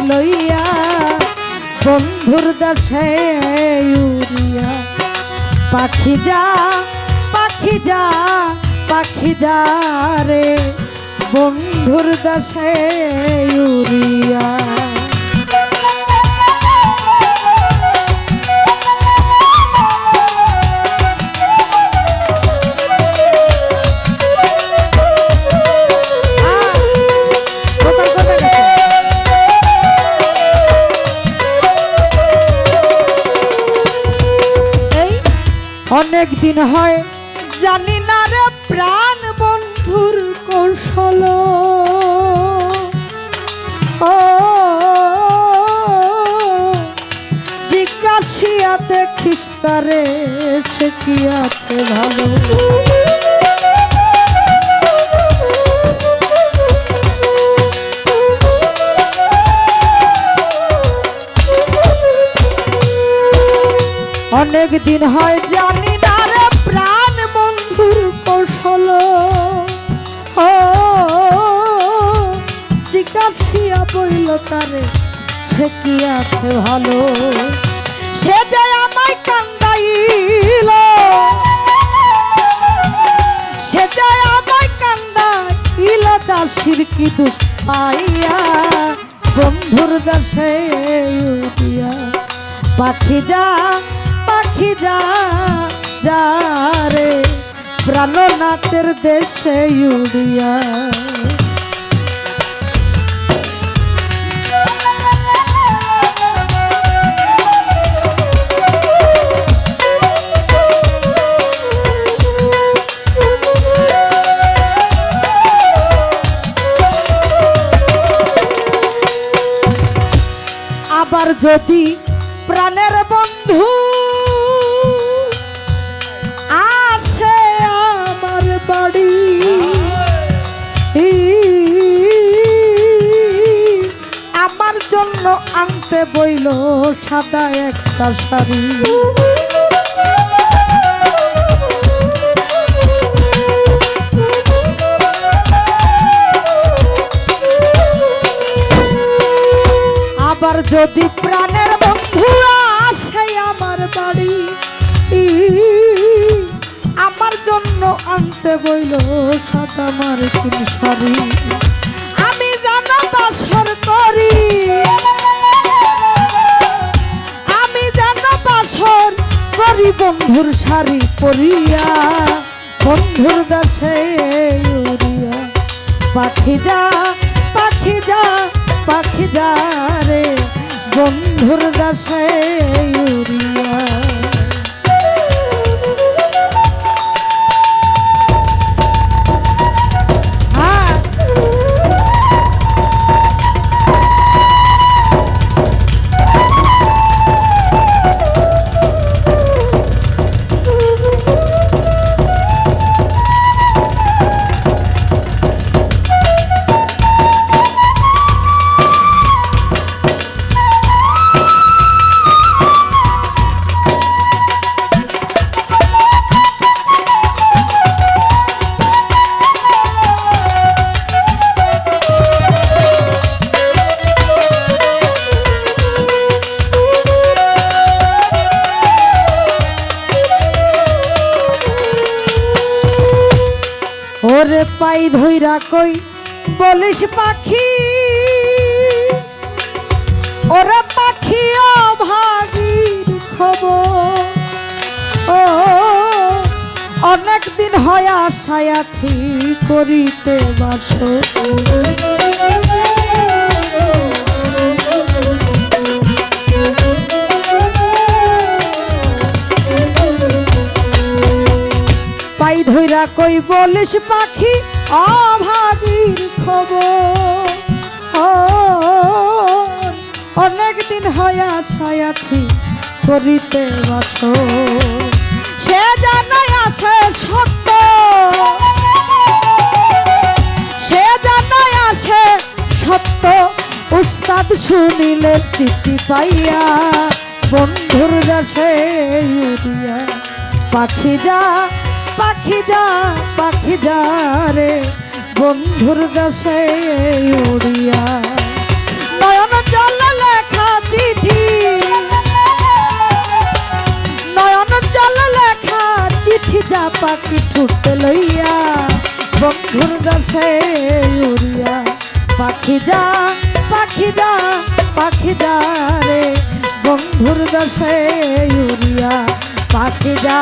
লইয়া বন্ধুর দেশে উড়িয়া পাখি যা পাখি যা পাখি যা রে বন্ধুর দেশে উড়িয়া। অনেক দিন হয় জানি না রে প্রাণ বন্ধুর কৌশল, ও জিজ্ঞাসিয়া দেখিস তারে সে কি আছে ভালো। অনেক দিন হয় জানি না রে প্রাণ বন্ধুর কৌশল, ও জিজ্ঞাসিয়া বইল তারে সে কি আছে ভালো। সে যে আমায় কান্দাইল, সে যে আমায় কান্দাইল দাসির কি দুঃখ পাইয়া বন্ধুর দেশে উঠিয়া পাখি যা পাখি যা যা রে প্রাণনাথের দেশে উড়িয়া। আবার যদি প্রাণের বন্ধু আসে আমার বাড়ি, আমার জন্য আনতে বইল সাদা একটা শাড়ি। আবার যদি প্রাণের বন্ধু আসে আমার বাড়ি, আমার জন্য আনতে বইল সাদা মার্কিন শাড়ি। আমি জানা বাসর করি, আমি জানা বাসর করি বন্ধুর শাড়ি পরিয়া বন্ধুর দেশে উড়িয়া পাখি যা পাখি যা পাখি যা রে বন্ধুর দেশে উড়িয়া। ওরে পাই ধইরা কই বলিস পাখি, ওরে পাখি ও ভাগির খবর, ও অনেক দিন হয় আশায় আছি করিতে বাসর। পাই ধইরা কই বলিস পাখি অভাগীর খবর, অনেক দিন হয় আশায় আছি করিতে বাসর। সে জানাই আসে সত্য, সে জানাই আসে সত্য, উস্তাদ শুনিলে চিঠি পাইয়া বন্ধুর দেশে উড়িয়া পাখি যা পাখি যা পাখি যা রে বন্ধুর দেশে উড়িয়া। নয়ন জল লেখা চিঠি, নয়ন জল লেখা চিঠি যা পাখি ঠুটে লইয়া বন্ধুর দেশে উড়িয়া। পাখি যা পাখি যা পাখি যা রে বন্ধুর দেশে উড়িয়া। পাখি যা।